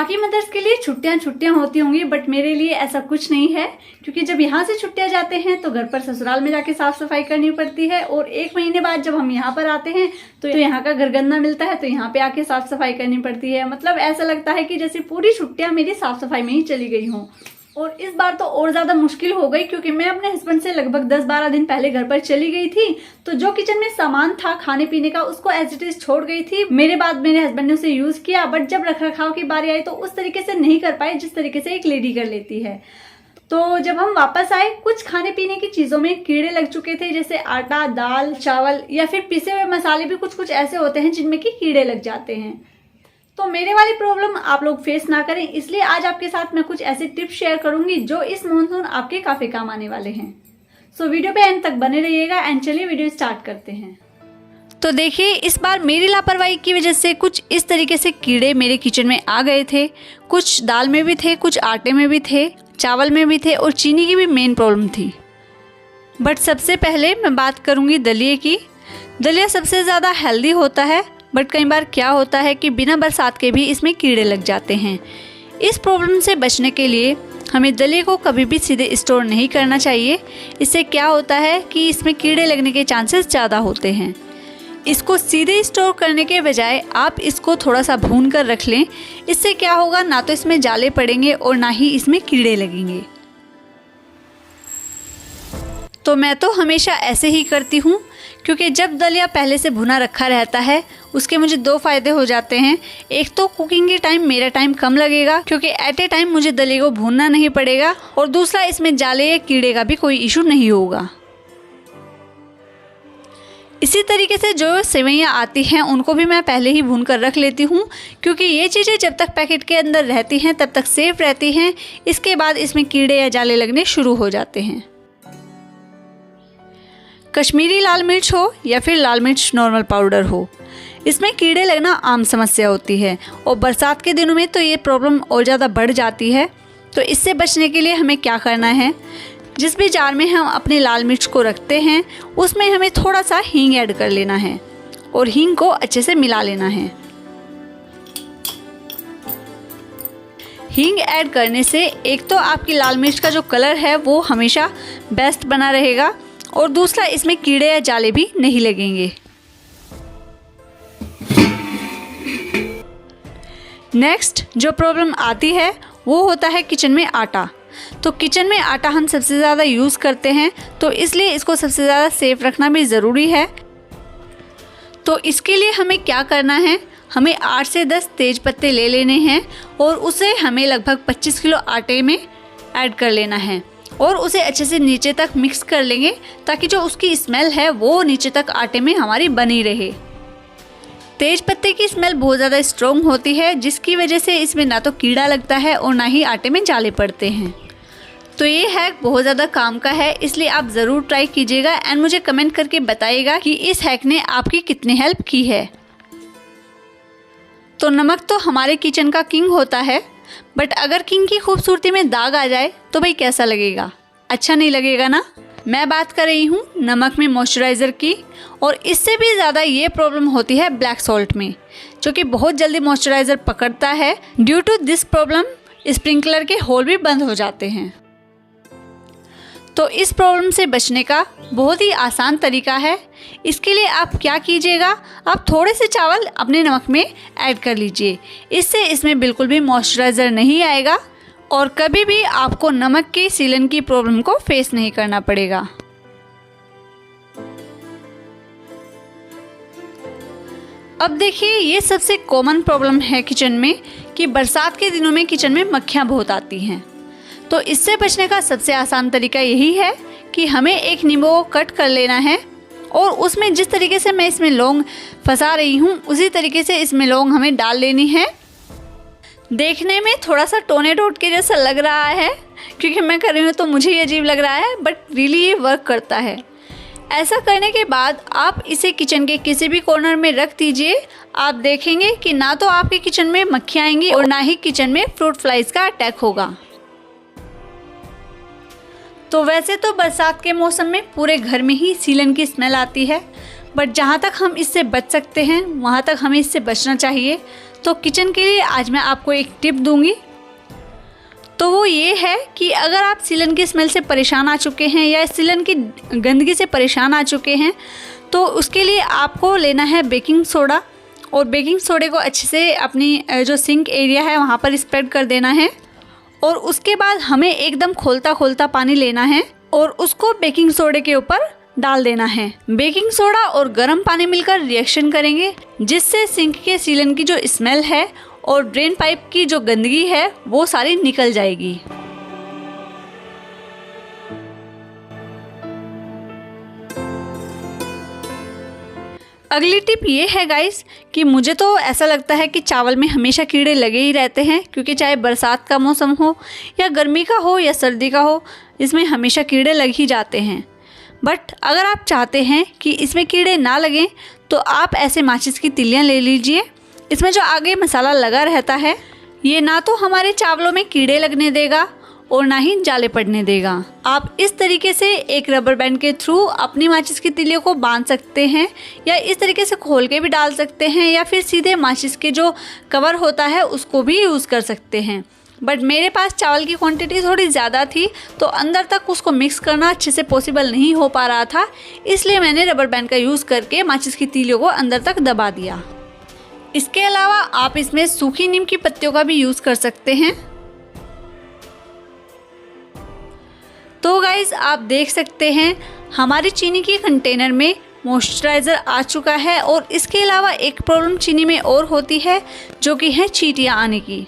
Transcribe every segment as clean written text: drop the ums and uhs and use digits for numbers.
बाकी मदर्स के लिए छुट्टियां छुट्टियां होती होंगी, बट मेरे लिए ऐसा कुछ नहीं है, क्योंकि जब यहाँ से छुट्टियां जाते हैं तो घर पर ससुराल में जाके साफ सफाई करनी पड़ती है, और 1 महीने बाद जब हम यहाँ पर आते हैं तो यहाँ का घर गंदा मिलता है, तो यहाँ पे आके साफ सफाई करनी पड़ती है। मतलब ऐसा लगता है कि जैसे पूरी छुट्टियां मेरी साफ सफाई में ही चली गई हों। और इस बार तो और ज्यादा मुश्किल हो गई, क्योंकि मैं अपने हस्बैंड से लगभग 10-12 दिन पहले घर पर चली गई थी, तो जो किचन में सामान था खाने पीने का उसको एज इट इज छोड़ गई थी। मेरे बाद मेरे हस्बैंड ने उसे यूज किया, बट जब रखरखाव की बारी आई तो उस तरीके से नहीं कर पाए जिस तरीके से एक लेडी कर लेती है। तो जब हम वापस आए, कुछ खाने पीने की चीजों में कीड़े लग चुके थे, जैसे आटा, दाल, चावल या फिर पिसे हुए मसाले भी कुछ ऐसे होते हैं जिनमें कि कीड़े लग जाते हैं। तो मेरे वाली प्रॉब्लम आप लोग फेस ना करें, इसलिए आज आपके साथ मैं कुछ ऐसे टिप्स शेयर करूंगी जो इस मॉनसून आपके काफी काम आने वाले हैं। सो वीडियो पे एंड तक बने रहिएगा। एंड चलिए वीडियो स्टार्ट करते हैं। तो देखिए, इस बार मेरी लापरवाही की वजह से कुछ इस तरीके से कीड़े मेरे किचन में आ गए थे। कुछ दाल में भी थे, कुछ आटे में भी थे, चावल में भी थे, और चीनी की भी मेन प्रॉब्लम थी। बट सबसे पहले मैं बात करूंगी दलिए की। दलिया सबसे ज़्यादा हेल्दी होता है, बट कई बार क्या होता है कि बिना बरसात के भी इसमें कीड़े लग जाते हैं। इस प्रॉब्लम से बचने के लिए हमें दलिए को कभी भी सीधे स्टोर नहीं करना चाहिए। इससे क्या होता है कि इसमें कीड़े लगने के चांसेस ज़्यादा होते हैं। इसको सीधे स्टोर करने के बजाय आप इसको थोड़ा सा भून कर रख लें। इससे क्या होगा, ना तो इसमें जाले पड़ेंगे और ना ही इसमें कीड़े लगेंगे। तो मैं तो हमेशा ऐसे ही करती हूँ, क्योंकि जब दलिया पहले से भुना रखा रहता है उसके मुझे 2 फ़ायदे हो जाते हैं। एक तो कुकिंग के टाइम मेरा टाइम कम लगेगा, क्योंकि एट ए टाइम मुझे दलिया को भूनना नहीं पड़ेगा, और दूसरा इसमें जाले या कीड़े का भी कोई इशू नहीं होगा। इसी तरीके से जो सेवइयाँ आती हैं उनको भी मैं पहले ही भून कर रख लेती हूँ, क्योंकि ये चीज़ें जब तक पैकेट के अंदर रहती हैं तब तक सेफ रहती हैं। इसके बाद इसमें कीड़े या जाले लगने शुरू हो जाते हैं। कश्मीरी लाल मिर्च हो या फिर लाल मिर्च नॉर्मल पाउडर हो, इसमें कीड़े लगना आम समस्या होती है, और बरसात के दिनों में तो ये प्रॉब्लम और ज़्यादा बढ़ जाती है। तो इससे बचने के लिए हमें क्या करना है, जिस भी जार में हम अपने लाल मिर्च को रखते हैं उसमें हमें थोड़ा सा हींग ऐड कर लेना है, और हींग को अच्छे से मिला लेना है। हींग ऐड करने से एक तो आपकी लाल मिर्च का जो कलर है वो हमेशा बेस्ट बना रहेगा, और दूसरा इसमें कीड़े या जाले भी नहीं लगेंगे। नेक्स्ट जो प्रॉब्लम आती है वो होता है किचन में आटा। तो किचन में आटा हम सबसे ज़्यादा यूज़ करते हैं, तो इसलिए इसको सबसे ज़्यादा सेफ रखना भी ज़रूरी है। तो इसके लिए हमें क्या करना है, हमें 8 से 10 तेज पत्ते ले लेने हैं, और उसे हमें लगभग 25 किलो आटे में ऐड कर लेना है, और उसे अच्छे से नीचे तक मिक्स कर लेंगे, ताकि जो उसकी स्मेल है वो नीचे तक आटे में हमारी बनी रहे। तेज पत्ते की स्मेल बहुत ज़्यादा स्ट्रॉन्ग होती है, जिसकी वजह से इसमें ना तो कीड़ा लगता है और ना ही आटे में जाले पड़ते हैं। तो ये हैक बहुत ज़्यादा काम का है, इसलिए आप ज़रूर ट्राई कीजिएगा एंड मुझे कमेंट करके बताइएगा कि इस हैक ने आपकी कितनी हेल्प की है। तो नमक तो हमारे किचन का किंग होता है, बट अगर किंग की खूबसूरती में दाग आ जाए तो भाई कैसा लगेगा, अच्छा नहीं लगेगा ना। मैं बात कर रही हूँ नमक में मॉइस्चराइज़र की, और इससे भी ज़्यादा ये प्रॉब्लम होती है ब्लैक सॉल्ट में, जो कि बहुत जल्दी मॉइस्चराइज़र पकड़ता है। Due to this problem sprinkler के होल भी बंद हो जाते हैं। तो इस प्रॉब्लम से बचने का बहुत ही आसान तरीका है। इसके लिए आप क्या कीजिएगा, आप थोड़े से चावल अपने नमक में ऐड कर लीजिए। इससे इसमें बिल्कुल भी मॉइस्चराइज़र नहीं आएगा, और कभी भी आपको नमक की सीलन की प्रॉब्लम को फेस नहीं करना पड़ेगा। अब देखिए, ये सबसे कॉमन प्रॉब्लम है किचन में कि बरसात के दिनों में किचन में मक्खियाँ बहुत आती हैं। तो इससे बचने का सबसे आसान तरीका यही है कि हमें एक नींबू को कट कर लेना है, और उसमें जिस तरीके से मैं इसमें लौंग फंसा रही हूँ उसी तरीके से इसमें लौंग हमें डाल लेनी है। देखने में थोड़ा सा टोने टोट के जैसा लग रहा है, क्योंकि मैं कर रही हूँ तो मुझे ये अजीब लग रहा है, बट रियली ये वर्क करता है। ऐसा करने के बाद आप इसे किचन के किसी भी कॉर्नर में रख दीजिए। आप देखेंगे कि ना तो आपके किचन में मक्खियाँ आएंगी और ना ही किचन में फ्रूट फ्लाइज का अटैक होगा। तो वैसे तो बरसात के मौसम में पूरे घर में ही सीलन की स्मेल आती है, बट जहाँ तक हम इससे बच सकते हैं वहाँ तक हमें इससे बचना चाहिए। तो किचन के लिए आज मैं आपको एक टिप दूंगी, तो वो ये है कि अगर आप सीलन की स्मेल से परेशान आ चुके हैं या सीलन की गंदगी से परेशान आ चुके हैं, तो उसके लिए आपको लेना है बेकिंग सोडा, और बेकिंग सोडे को अच्छे से अपनी जो सिंक एरिया है वहाँ पर स्प्रेड कर देना है। और उसके बाद हमें एकदम खोलता खोलता पानी लेना है और उसको बेकिंग सोडे के ऊपर डाल देना है। बेकिंग सोडा और गर्म पानी मिलकर रिएक्शन करेंगे, जिससे सिंक के सीलन की जो स्मेल है और ड्रेन पाइप की जो गंदगी है वो सारी निकल जाएगी। अगली टिप ये है गाइस कि मुझे तो ऐसा लगता है कि चावल में हमेशा कीड़े लगे ही रहते हैं, क्योंकि चाहे बरसात का मौसम हो या गर्मी का हो या सर्दी का हो, इसमें हमेशा कीड़े लग ही जाते हैं। बट अगर आप चाहते हैं कि इसमें कीड़े ना लगें तो आप ऐसे माचिस की तिल्लियाँ ले लीजिए। इसमें जो आगे मसाला लगा रहता है ये ना तो हमारे चावलों में कीड़े लगने देगा और ना ही जाले पड़ने देगा। आप इस तरीके से एक रबर बैंड के थ्रू अपनी माचिस की तिल्लियों को बांध सकते हैं, या इस तरीके से खोल के भी डाल सकते हैं, या फिर सीधे माचिस के जो कवर होता है उसको भी यूज़ कर सकते हैं। बट मेरे पास चावल की क्वांटिटी थोड़ी ज़्यादा थी तो अंदर तक उसको मिक्स करना अच्छे से पॉसिबल नहीं हो पा रहा था, इसलिए मैंने रबर बैंड का यूज़ करके माचिस की तिल्लियों को अंदर तक दबा दिया। इसके अलावा आप इसमें सूखी नीम की पत्तियों का भी यूज़ कर सकते हैं। तो गाइज़ आप देख सकते हैं हमारी चीनी की कंटेनर में मॉइस्चराइज़र आ चुका है, और इसके अलावा एक प्रॉब्लम चीनी में और होती है जो कि है चींटियाँ आने की।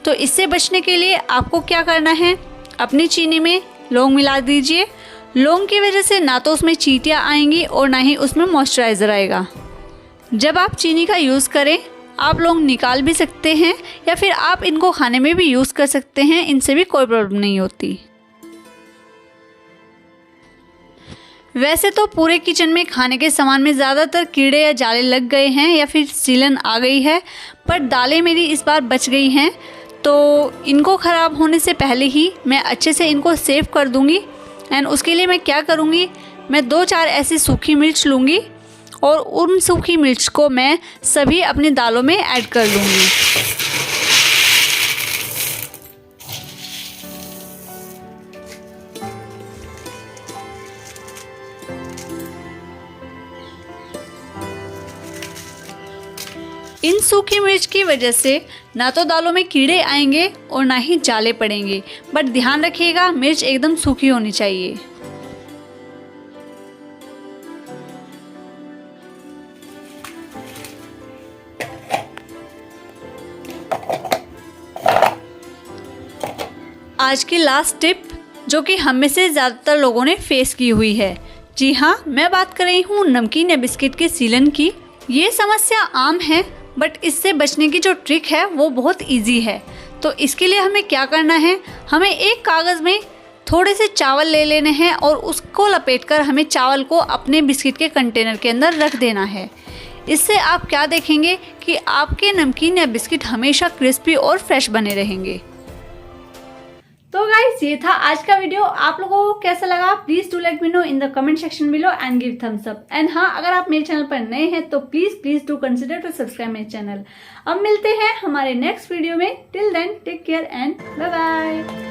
तो इससे बचने के लिए आपको क्या करना है, अपनी चीनी में लौंग मिला दीजिए। लौंग की वजह से ना तो उसमें चींटियाँ आएंगी और ना ही उसमें मॉइस्चराइज़र आएगा। जब आप चीनी का यूज़ करें आप लौंग निकाल भी सकते हैं या फिर आप इनको खाने में भी यूज़ कर सकते हैं, इनसे भी कोई प्रॉब्लम नहीं होती। वैसे तो पूरे किचन में खाने के सामान में ज़्यादातर कीड़े या जाले लग गए हैं या फिर सीलन आ गई है, पर दालें मेरी इस बार बच गई हैं, तो इनको ख़राब होने से पहले ही मैं अच्छे से इनको सेव कर दूंगी। एंड उसके लिए मैं क्या करूंगी, मैं 2-4 ऐसी सूखी मिर्च लूँगी और उन सूखी मिर्च को मैं सभी अपनी दालों में ऐड कर लूँगी। इन सूखी मिर्च की वजह से ना तो दालों में कीड़े आएंगे और ना ही जाले पड़ेंगे, बट ध्यान रखिएगा मिर्च एकदम सूखी होनी चाहिए। आज की लास्ट टिप जो कि हम में से ज़्यादातर लोगों ने फेस की हुई है, जी हाँ, मैं बात कर रही हूँ नमकीन या बिस्किट के सीलन की। ये समस्या आम है, बट इससे बचने की जो ट्रिक है वो बहुत इजी है। तो इसके लिए हमें क्या करना है, हमें एक कागज़ में थोड़े से चावल ले लेने हैं और उसको लपेटकर हमें चावल को अपने बिस्किट के कंटेनर के अंदर रख देना है। इससे आप क्या देखेंगे कि आपके नमकीन या बिस्किट हमेशा क्रिस्पी और फ्रेश बने रहेंगे। तो गाइस ये था आज का वीडियो। आप लोगों को कैसा लगा please do let me know in the comment section below and give thumbs up. And हाँ, अगर आप मेरे चैनल पर नए हैं तो please do consider to subscribe my channel. अब मिलते हैं हमारे नेक्स्ट वीडियो में। Till then take care and bye bye.